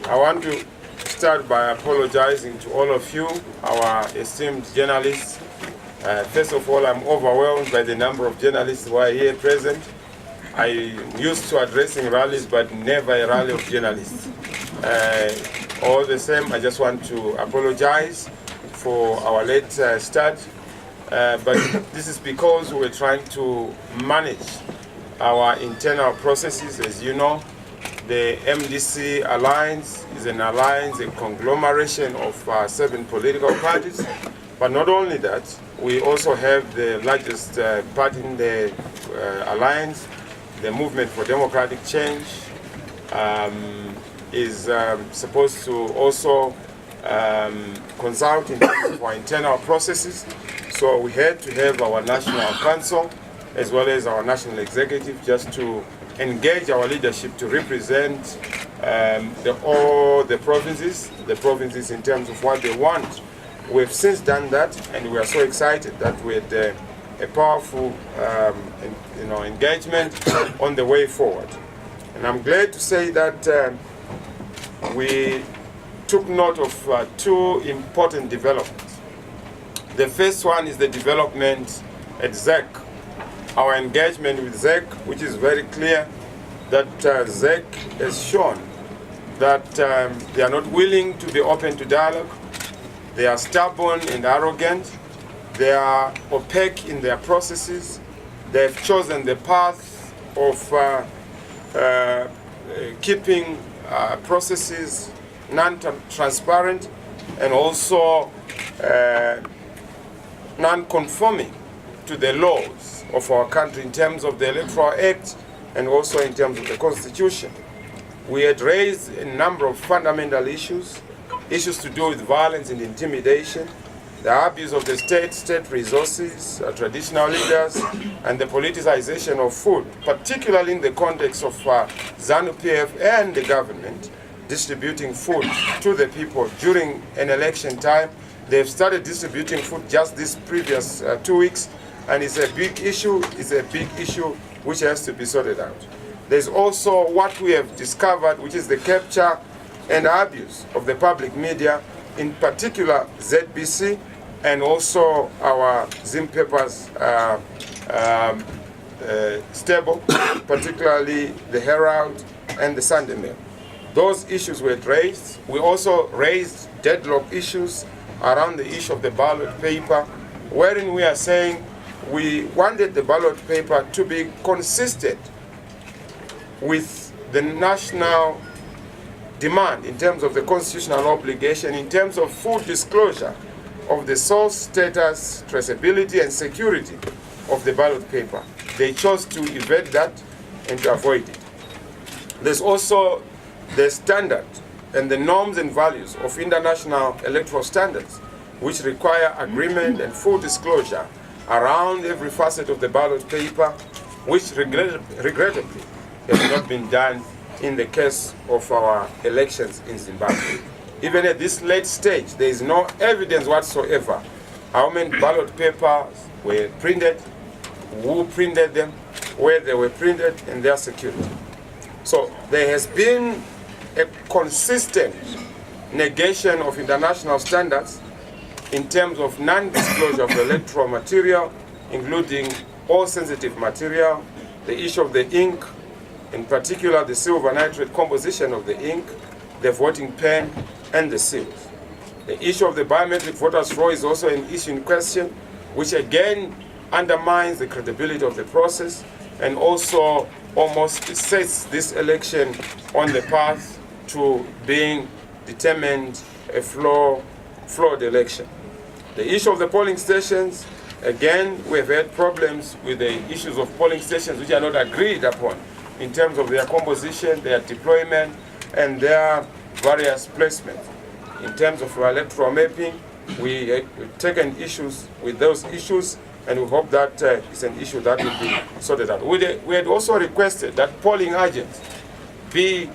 I want to start by apologizing to all of you, our esteemed journalists. First of all, I'm overwhelmed by the number of journalists who are here present. I'm used to addressing rallies, but never a rally of journalists. All the same, I just want to apologize for our late start. But this is because we're trying to manage our internal processes. As you know, the MDC Alliance is an alliance, a conglomeration of 7 political parties. But not only that, we also have the largest party in the alliance, the Movement for Democratic Change, is supposed to also consult in terms of our internal processes. So we had to have our National Council as well as our National Executive just to engage our leadership to represent all the provinces in terms of what they want. We've since done that, and we are so excited that we had a powerful engagement on the way forward. And I'm glad to say that we took note of 2 important developments. The first one is the development at ZEC. Our engagement with ZEC, which is very clear that ZEC has shown that they are not willing to be open to dialogue. They are stubborn and arrogant. They are opaque in their processes. They have chosen the path of keeping processes non-transparent and also non-conforming to the laws of our country in terms of the Electoral Act and also in terms of the Constitution. We had raised a number of fundamental issues to do with violence and intimidation, the abuse of the state resources, traditional leaders, and the politicization of food, particularly in the context of ZANU-PF and the government distributing food to the people during an election time. They've started distributing food just this previous 2 weeks, and it's a big issue. It's a big issue which has to be sorted out. There's also what we have discovered, which is the capture and abuse of the public media, in particular ZBC, and also our Zim Papers stable, particularly the Herald and the Sunday Mail. Those issues were raised. We also raised deadlock issues around the issue of the ballot paper, wherein we are saying we wanted the ballot paper to be consistent with the national demand in terms of the constitutional obligation, in terms of full disclosure of the source, status, traceability, and security of the ballot paper. They chose to evade that and to avoid it. There's also the standard and the norms and values of international electoral standards, which require agreement and full disclosure around every facet of the ballot paper, which regrettably has not been done in the case of our elections in Zimbabwe. Even at this late stage, there is no evidence whatsoever how many ballot papers were printed, who printed them, where they were printed, and their security. So there has been a consistent negation of international standards in terms of non-disclosure of electoral material, including all sensitive material, the issue of the ink, in particular the silver nitrate composition of the ink, the voting pen, and the seals. The issue of the biometric voters' roll is also an issue in question, which again undermines the credibility of the process and also almost sets this election on the path to being determined a flawed election. The issue of the polling stations, again, we've had problems with the issues of polling stations which are not agreed upon in terms of their composition, their deployment, and their various placements. In terms of our electoral mapping, we've taken issues with those issues, and we hope that it's an issue that will be sorted out. We had also requested that polling agents be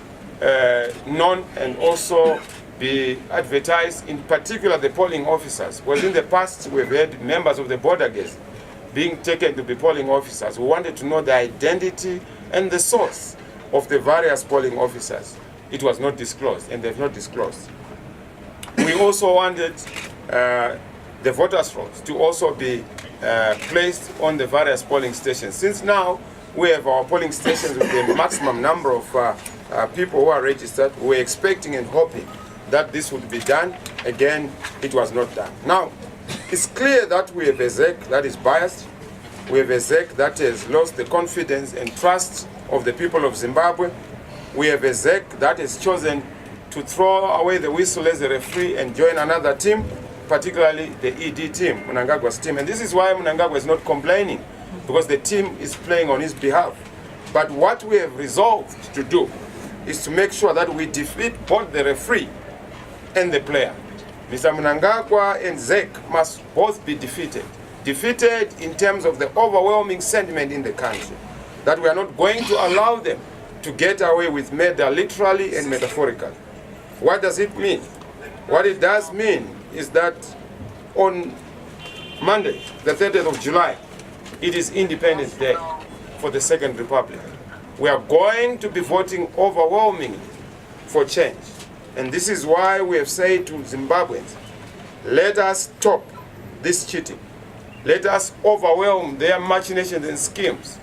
known and also be advertised, in particular the polling officers. Well, in the past, we've had members of the border guards being taken to be polling officers. We wanted to know the identity and the source of the various polling officers. It was not disclosed, and they've not disclosed. We also wanted the voters' rolls to also be placed on the various polling stations. Since now we have our polling stations with the maximum number of people who are registered, we're expecting and hoping that this would be done. Again, it was not done. Now, it's clear that we have a ZEC that is biased. We have a ZEC that has lost the confidence and trust of the people of Zimbabwe. We have a ZEC that has chosen to throw away the whistle as a referee and join another team, particularly the ED team, Mnangagwa's team. And this is why Mnangagwa is not complaining, because the team is playing on his behalf. But what we have resolved to do is to make sure that we defeat both the referee and the player. Mr. Mnangagwa and ZEC must both be defeated. Defeated in terms of the overwhelming sentiment in the country, that we are not going to allow them to get away with murder literally and metaphorically. What does it mean? What it does mean is that on Monday, the 30th of July, it is Independence Day for the Second Republic. We are going to be voting overwhelmingly for change. And this is why we have said to Zimbabweans, let us stop this cheating. Let us overwhelm their machinations and schemes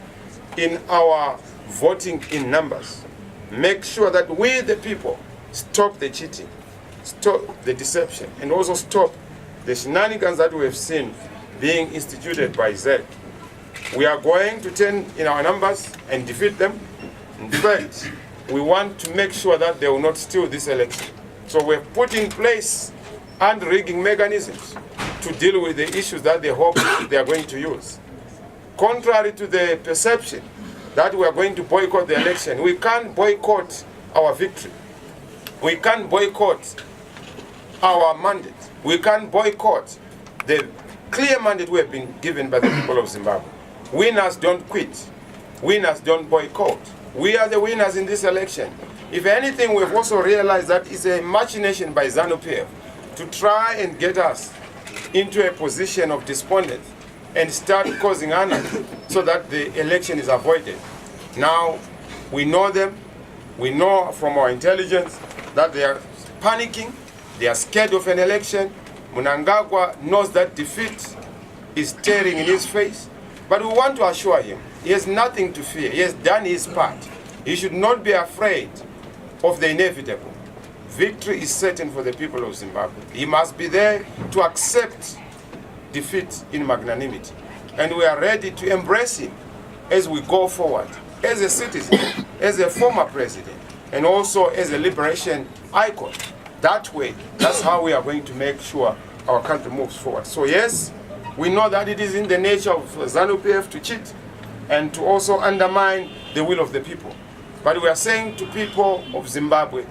in our voting in numbers. Make sure that we, the people, stop the cheating, stop the deception, and also stop the shenanigans that we have seen being instituted by ZEC. We are going to turn in our numbers and defeat them. In fact, we want to make sure that they will not steal this election. So we have put in place hand-rigging mechanisms to deal with the issues that they hope they are going to use. Contrary to the perception that we are going to boycott the election, we can't boycott our victory. We can't boycott our mandate. We can't boycott the clear mandate we have been given by the people of Zimbabwe. Winners don't quit. Winners don't boycott. We are the winners in this election. If anything, we've also realized that it's a machination by ZANU-PF to try and get us into a position of despondence and start causing anarchy so that the election is avoided. Now, we know them. We know from our intelligence that they are panicking. They are scared of an election. Mnangagwa knows that defeat is staring in his face. But we want to assure him, he has nothing to fear. He has done his part. He should not be afraid of the inevitable. Victory is certain for the people of Zimbabwe. He must be there to accept defeat in magnanimity. And we are ready to embrace him as we go forward, as a citizen, as a former president, and also as a liberation icon. That way, that's how we are going to make sure our country moves forward. So yes, we know that it is in the nature of ZANU-PF to cheat and to also undermine the will of the people. But we are saying to people of Zimbabwe,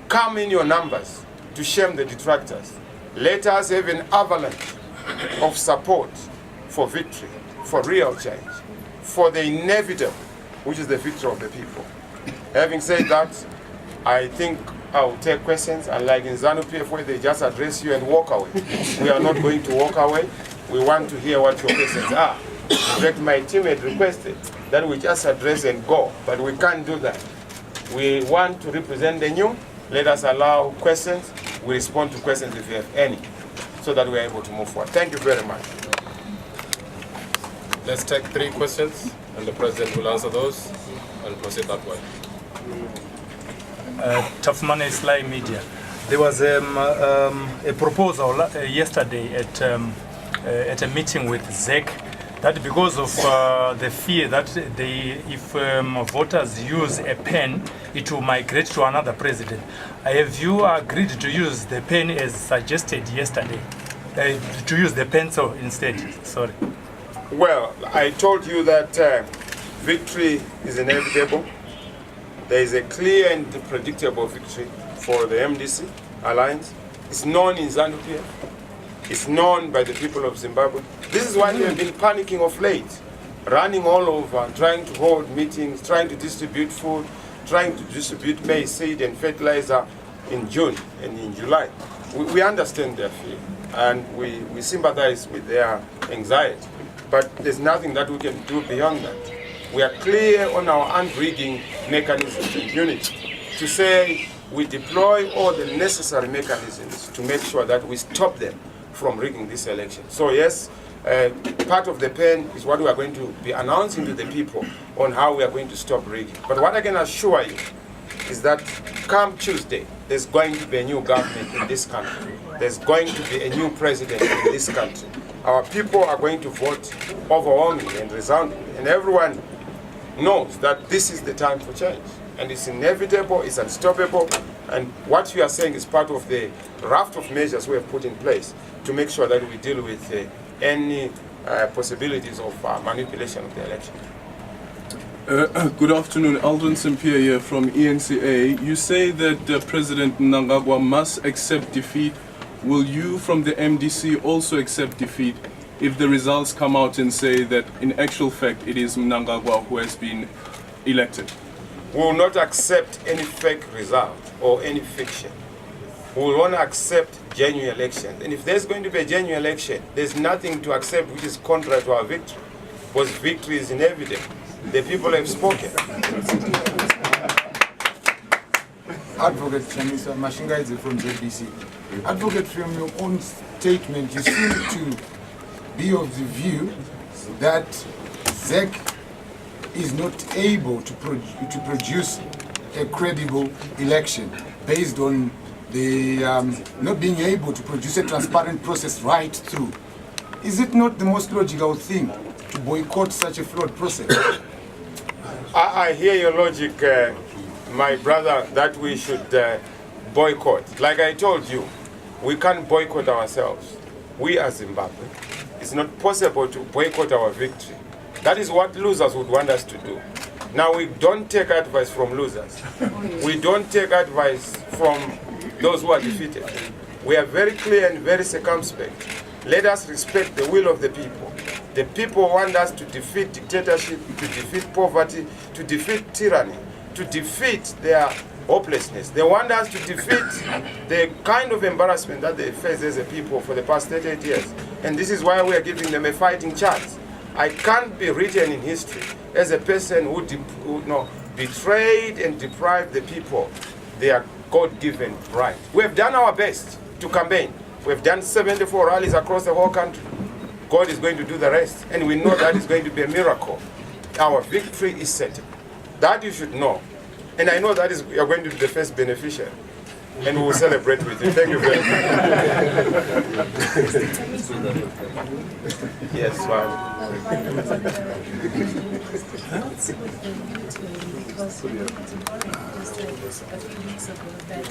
come in your numbers to shame the detractors. Let us have an avalanche of support for victory, for real change, for the inevitable, which is the victory of the people. Having said that, I think I'll take questions, unlike in ZANU-PF where they just address you and walk away. We are not going to walk away. We want to hear what your questions are. In fact, my team had requested that we just address and go, but we can't do that. We want to represent the new. Let us allow questions. We respond to questions if you have any, so that we are able to move forward. Thank you very much. Let's take 3 questions, and the President will answer those and proceed that way. Tafumane Sly Media. There was a proposal yesterday at a meeting with ZEC that because of the fear that if voters use a pen, it will migrate to another president. Have you agreed to use the pen as suggested yesterday? To use the pencil instead, sorry. Well, I told you that victory is inevitable. There is a clear and predictable victory for the MDC Alliance. It's known in ZANU-PF. It's known by the people of Zimbabwe. This is why we have been panicking of late, running all over, trying to hold meetings, trying to distribute food, trying to distribute maize seed and fertilizer in June and in July. We understand their fear, and we sympathize with their anxiety. But there's nothing that we can do beyond that. we are clear on our unrigging mechanisms and units to say we deploy all the necessary mechanisms to make sure that we stop them from rigging this election. So yes, part of the pen is what we are going to be announcing to the people on how we are going to stop rigging. But what I can assure you is that come Tuesday, there's going to be a new government in this country. There's going to be a new president in this country. Our people are going to vote overwhelmingly and resoundingly, and everyone knows that this is the time for change. And it's inevitable, it's unstoppable, and what you are saying is part of the raft of measures we have put in place to make sure that we deal with any possibilities of manipulation of the election. Good afternoon, Aldrin Sampier here from ENCA. You say that President Mnangagwa must accept defeat. Will you from the MDC also accept defeat if the results come out and say that in actual fact it is Mnangagwa who has been elected? We will not accept any fake result or any fiction. We will only accept genuine elections. And if there's going to be a genuine election, there's nothing to accept which is contrary to our victory, because victory is inevitable. The people have spoken. Advocate Chamisa, Mashinga is from ZEC. Advocate, from your own statement, you seem to be of the view that ZEC is not able to produce a credible election based on the not being able to produce a transparent process right through. Is it not the most logical thing to boycott such a flawed process? I hear your logic, my brother, that we should boycott. Like I told you, we can't boycott ourselves. We are Zimbabwe. It's not possible to boycott our victory. That is what losers would want us to do. Now, we don't take advice from losers. We don't take advice from those who are defeated. We are very clear and very circumspect. Let us respect the will of the people. The people want us to defeat dictatorship, to defeat poverty, to defeat tyranny, to defeat their hopelessness. They want us to defeat the kind of embarrassment that they face as a people for the past 38 years. And this is why we are giving them a fighting chance. I can't be written in history as a person who betrayed and deprived the people their God-given right. We have done our best to campaign. We have done 74 rallies across the whole country. God is going to do the rest, and we know that is going to be a miracle. Our victory is certain. That you should know. And I know that you are going to be the first beneficiary. And we will celebrate with you. Thank you very much. Yes, wow. A few weeks ago that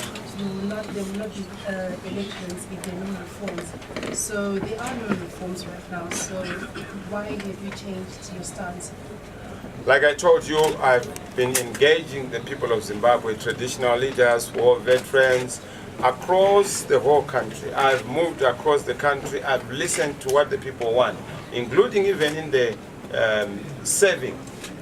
there will not be elections if there are no reforms. So there are no reforms right now. So why have you changed your stance? Like I told you, I've been engaging the people of Zimbabwe, traditional leaders, war veterans, across the whole country. I've moved across the country. I've listened to what the people want, including even in the serving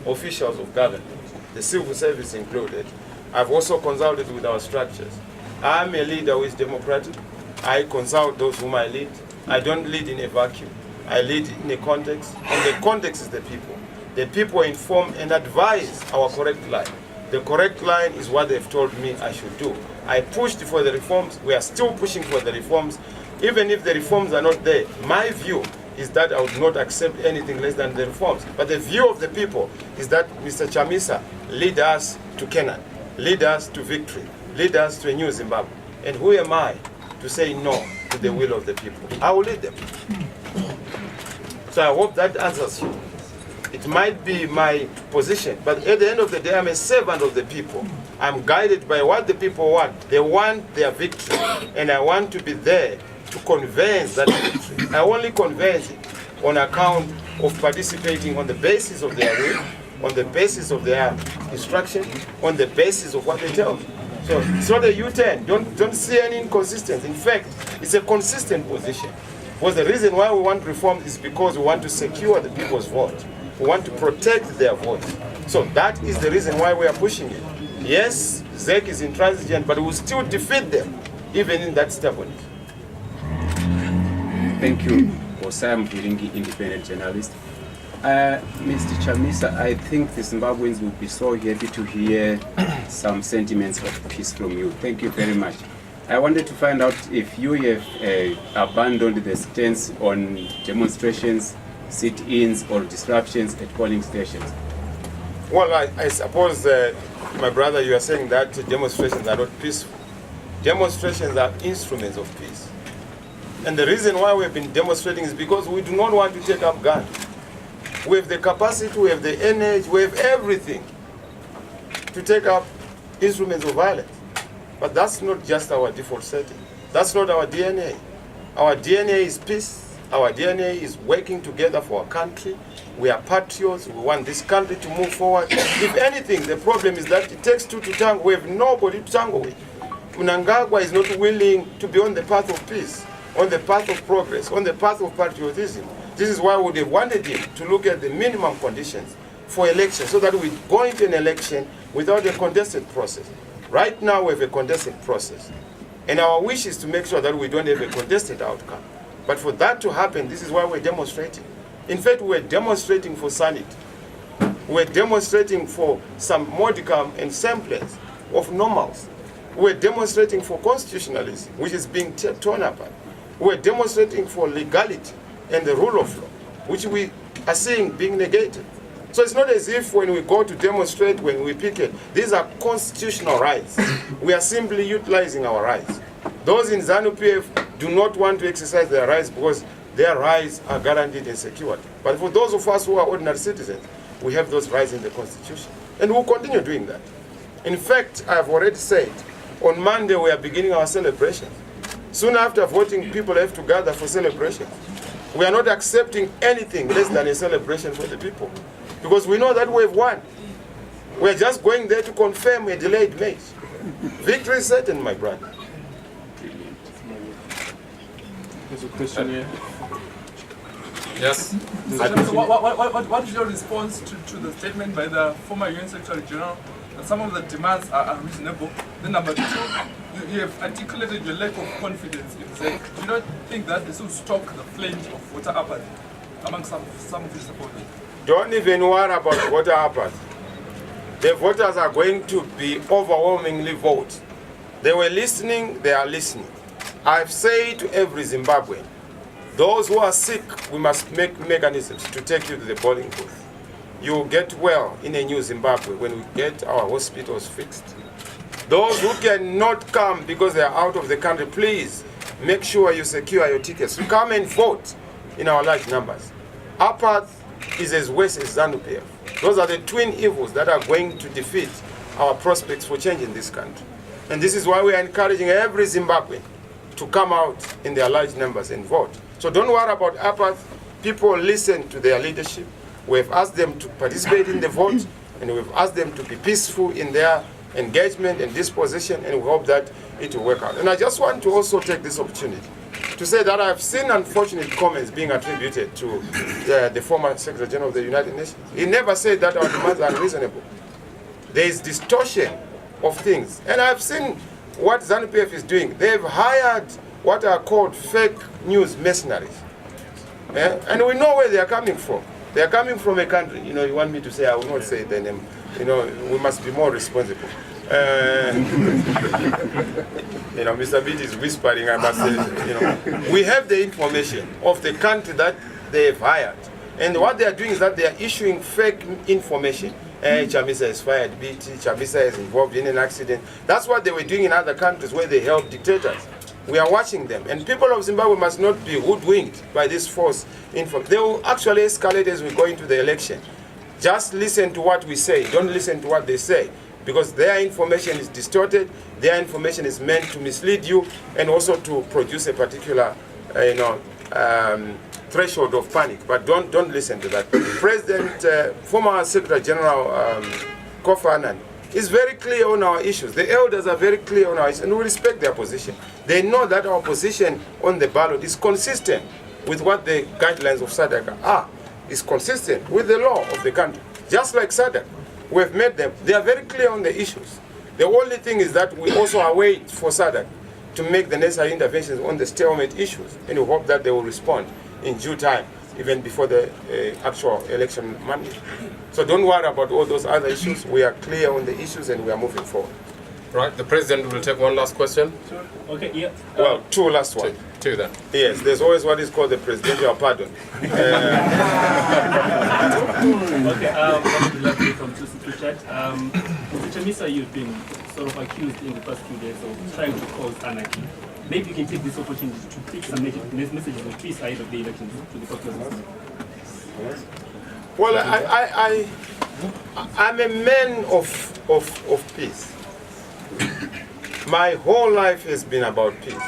officials of government, the civil service included. I've also consulted with our structures. I'm a leader who is democratic. I consult those whom I lead. I don't lead in a vacuum. I lead in a context, and the context is the people. The people inform and advise our correct line. The correct line is what they've told me I should do. I pushed for the reforms. We are still pushing for the reforms. Even if the reforms are not there, my view is that I would not accept anything less than the reforms. But the view of the people is that Mr. Chamisa lead us to Canaan, lead us to victory, lead us to a new Zimbabwe. And who am I to say no to the will of the people? I will lead them. So I hope that answers you. It might be my position, but at the end of the day, I'm a servant of the people. I'm guided by what the people want. They want their victory, and I want to be there to convince that victory. I only convince it on account of participating on the basis of their will, on the basis of their instruction, on the basis of what they tell me. So it's not a U-turn. Don't see any inconsistency. In fact, it's a consistent position. Because the reason why we want reform is because we want to secure the people's vote. We want to protect their vote. So that is the reason why we are pushing it. Yes, ZEC is intransigent, but we will still defeat them, even in that stubbornness. Thank you. Osam Biringi, independent journalist. Mr. Chamisa, I think the Zimbabweans will be so happy to hear some sentiments of peace from you. Thank you very much. I wanted to find out if you have abandoned the stance on demonstrations, sit-ins or disruptions at polling stations. Well, I suppose, my brother, you are saying that demonstrations are not peaceful. Demonstrations are instruments of peace. And the reason why we have been demonstrating is because we do not want to take up guns. We have the capacity, we have the energy, we have everything to take up instruments of violence. But that's not just our default setting. That's not our DNA. Our DNA is peace. Our DNA is working together for our country. We are patriots. We want this country to move forward. If anything, the problem is that it takes two to tango. We have nobody to tango with. Mnangagwa is not willing to be on the path of peace, on the path of progress, on the path of patriotism. This is why we would have wanted him to look at the minimum conditions for election so that we go into an election without a contested process. Right now we have a contested process. And our wish is to make sure that we don't have a contested outcome. But for that to happen, this is why we're demonstrating. In fact, we're demonstrating for sanity. We're demonstrating for some modicum and semblance of normals. We're demonstrating for constitutionalism, which is being torn apart. We're demonstrating for legality and the rule of law, which we are seeing being negated. So it's not as if when we go to demonstrate, when we picket, these are constitutional rights. We are simply utilizing our rights. Those in ZANU-PF do not want to exercise their rights because their rights are guaranteed and secured. But for those of us who are ordinary citizens, we have those rights in the Constitution. And we'll continue doing that. In fact, I have already said, on Monday we are beginning our celebrations. Soon after voting, people have to gather for celebrations. We are not accepting anything less than a celebration for the people, because we know that we have won. We are just going there to confirm a delayed match. Victory is certain, my brother. There's a question here. Yes. So what is your response to the statement by the former UN Secretary General that some of the demands are reasonable? Then number two, you have articulated your lack of confidence in ZEC. Do you not think that this will stoke the flames of voter apathy among some of your supporters? Don't even worry about voter apathy. The voters are going to be overwhelmingly vote. They were listening, they are listening. I've said to every Zimbabwean, those who are sick, we must make mechanisms to take you to the polling booth. You will get well in a new Zimbabwe when we get our hospitals fixed. Those who cannot come because they are out of the country, please make sure you secure your tickets. Come and vote in our large numbers. Apathy is as worse as ZANU-PF. Those are the twin evils that are going to defeat our prospects for change in this country. And this is why we are encouraging every Zimbabwean to come out in their large numbers and vote. So don't worry about apathy. People listen to their leadership. We've asked them to participate in the vote, and we've asked them to be peaceful in their engagement and disposition, and we hope that it will work out. And I just want to also take this opportunity to say that I've seen unfortunate comments being attributed to the former Secretary General of the United Nations. He never said that our demands are unreasonable. There is distortion of things. And I've seen what ZANU-PF is doing. They've hired what are called fake news mercenaries. And we know where they are coming from. They are coming from a country. You know, you want me to say, I will not say the name. You know, we must be more responsible. You know, Mr. Beat is whispering, I must say, you know. We have the information of the country that they've hired. And what they are doing is that they are issuing fake information. Chamisa is fired, BT, Chamisa is involved in an accident. That's what they were doing in other countries where they help dictators. We are watching them. And people of Zimbabwe must not be hoodwinked by this false information. They will actually escalate as we go into the election. Just listen to what we say. Don't listen to what they say. Because their information is distorted. Their information is meant to mislead you and also to produce a particular, threshold of panic. But don't listen to that. President, former Secretary General Kofi Annan is very clear on our issues. The elders are very clear on our issues, and we respect their position. They know that our position on the ballot is consistent with what the guidelines of SADC are. It's consistent with the law of the country. Just like SADC, we've made them. They are very clear on the issues. The only thing is that we also await for SADC to make the necessary interventions on the stalemate issues, and we hope that they will respond in due time. even before the actual election Monday. So don't worry about all those other issues. We are clear on the issues and we are moving forward. Right, the President will take one last question. Okay, yeah. Well, two last ones. Two then. Yes, there's always what is called the presidential pardon. Okay, lovely from to chat. Mr. Chamisa, you've been sort of accused in the past few days of trying to cause anarchy. Maybe you can take this opportunity to preach some messages of peace ahead of the elections to the populace. Well, I'm a man of peace. My whole life has been about peace.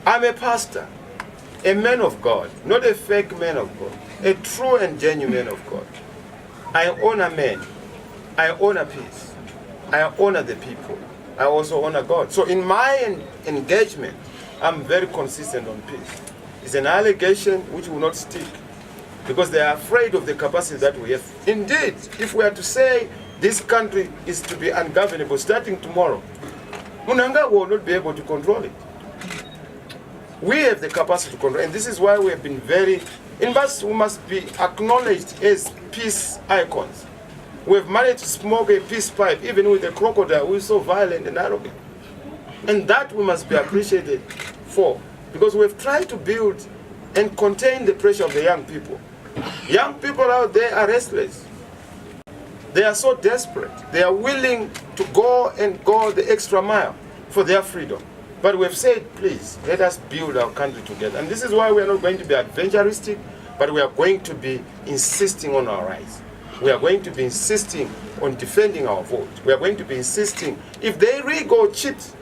I'm a pastor, a man of God, not a fake man of God, a true and genuine man of God. I honor men. I honor peace. I honor the people. I also honor God. So in my engagement, I'm very consistent on peace. It's an allegation which will not stick because they are afraid of the capacity that we have. Indeed, if we are to say this country is to be ungovernable starting tomorrow, Munanga will not be able to control it. We have the capacity to control, and this is why we have been very, in fact, we must be acknowledged as peace icons. We have managed to smoke a peace pipe, even with the crocodile who is so violent and arrogant. And that we must be appreciated for, because we have tried to build and contain the pressure of the young people. Young people out there are restless. They are so desperate. They are willing to go the extra mile for their freedom. But we have said, please, let us build our country together. And this is why we are not going to be adventuristic, but we are going to be insisting on our rights. We are going to be insisting on defending our vote. We are going to be insisting, if they really go cheat,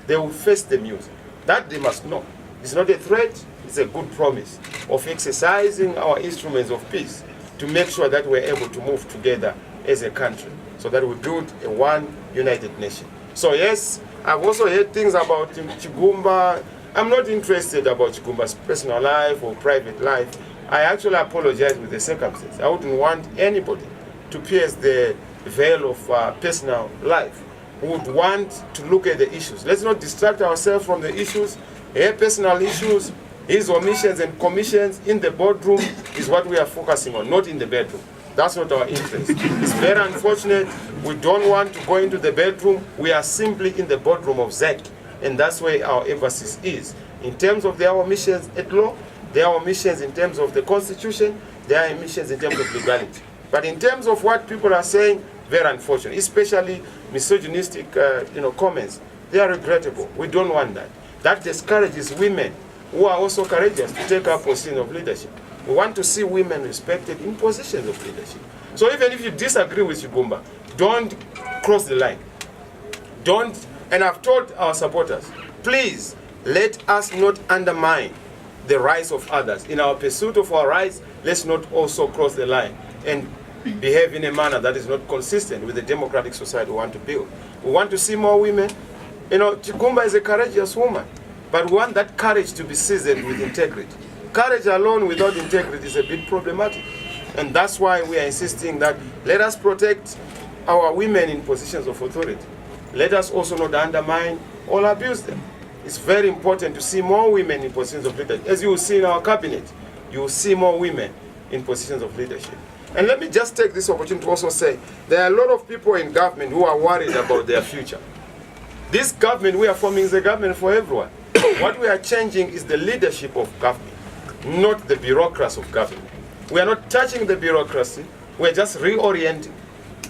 they will face the music. That they must know. It's not a threat, it's a good promise of exercising our instruments of peace to make sure that we're able to move together as a country so that we build a one united nation. So yes, I've also heard things about Chigumba. I'm not interested about Chigumba's personal life or private life. I actually apologize with the circumstances. I wouldn't want anybody to pierce the veil of personal life. We would want to look at the issues. Let's not distract ourselves from the issues. Her personal issues, his omissions and commissions in the boardroom is what we are focusing on, not in the bedroom. That's not our interest. It's very unfortunate. We don't want to go into the bedroom. We are simply in the boardroom of ZEC, and that's where our emphasis is. In terms of their omissions at law, their omissions in terms of the Constitution, their omissions in terms of legality. But in terms of what people are saying, very unfortunate, especially misogynistic comments. They are regrettable. We don't want that. That discourages women who are also courageous to take up positions of leadership. We want to see women respected in positions of leadership. So even if you disagree with Chigumba, don't cross the line. Don't, and I've told our supporters, please let us not undermine the rights of others. In our pursuit of our rights, let's not also cross the line and behave in a manner that is not consistent with the democratic society we want to build. We want to see more women. Chigumba is a courageous woman, but we want that courage to be seasoned with integrity. Courage alone without integrity is a bit problematic. And that's why we are insisting that let us protect our women in positions of authority. Let us also not undermine or abuse them. It's very important to see more women in positions of leadership. As you will see in our cabinet, you will see more women in positions of leadership. And let me just take this opportunity to also say, there are a lot of people in government who are worried about their future. This government we are forming is a government for everyone. What we are changing is the leadership of government, not the bureaucracy of government. We are not touching the bureaucracy, we are just reorienting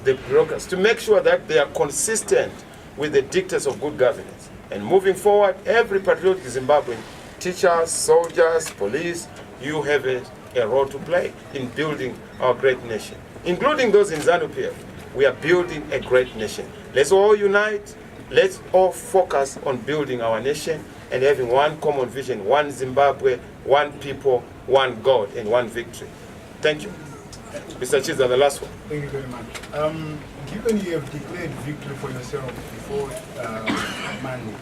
the bureaucracy to make sure that they are consistent with the dictates of good governance. And moving forward, every patriotic Zimbabwean, teachers, soldiers, police, you have a role to play in building our great nation. Including those in ZANU-PF, we are building a great nation. Let's all unite, let's all focus on building our nation and having one common vision, one Zimbabwe, one people, one God, and one victory. Thank you. Mr. Chisa, the last one. Thank you very much. Given you have declared victory for yourself before Monday,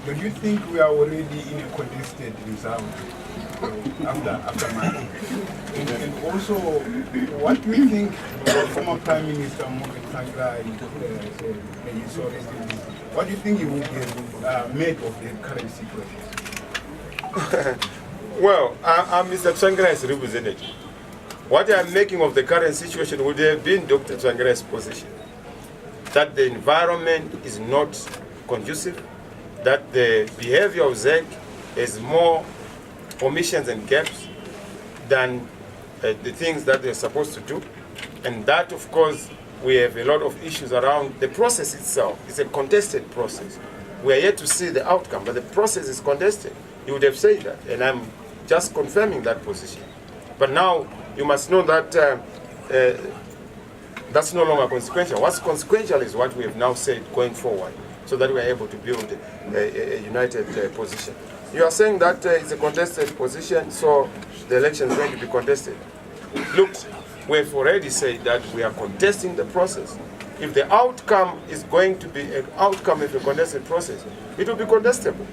do you think we are already in a contested result after Monday? And also, what do you think the former Prime Minister Morgan Tsvangirai said, may he so rest in peace, what do you think he would have made of the current situation? Well, I'm Mr. Tsvangirai representative. What I'm making of the current situation would have been Dr. Tsvangirai's position, that the environment is not conducive, that the behavior of ZEC is more omissions and gaps than the things that they're supposed to do. And that, of course, we have a lot of issues around the process itself. It's a contested process. We are yet to see the outcome, but the process is contested. You would have said that, and I'm just confirming that position. But now, you must know that that's no longer consequential. What's consequential is what we have now said going forward, so that we are able to build a united position. You are saying that it's a contested position, so the election is going to be contested. Look, we've already said that we are contesting the process. If the outcome is going to be an outcome of a contested process, it will be contestable.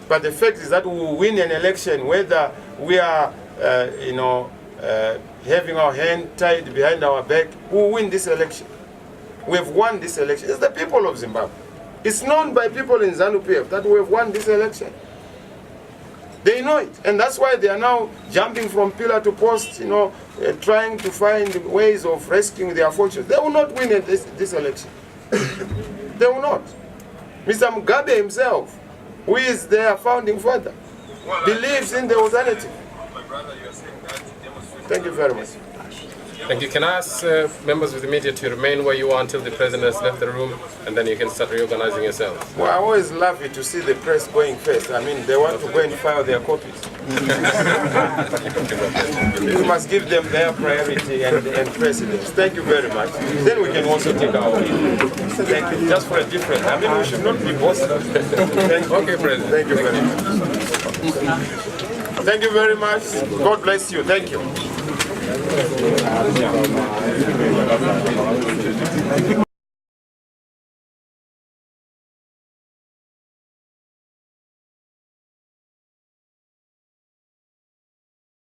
But the fact is that we will win an election whether we are, having our hand tied behind our back. We will win this election. We have won this election. It's the people of Zimbabwe. It's known by people in ZANU-PF that we have won this election. They know it, and that's why they are now jumping from pillar to post, trying to find ways of rescuing their fortunes. They will not win this election. They will not. Mr. Mugabe himself, who is their founding father, believes in the alternative. Thank you very much. Thank you. Can I ask members of the media to remain where you are until the president has left the room, and then you can start reorganizing yourselves? Well, I always love it to see the press going first. I mean, they want to go and file their copies. We must give them their priority and precedence. Thank you very much. Then we can also take our lead. Thank you. Just for a different. I mean, we should not be bossy. Okay, President. Thank you very much. Thank you very much. God bless you. Thank you.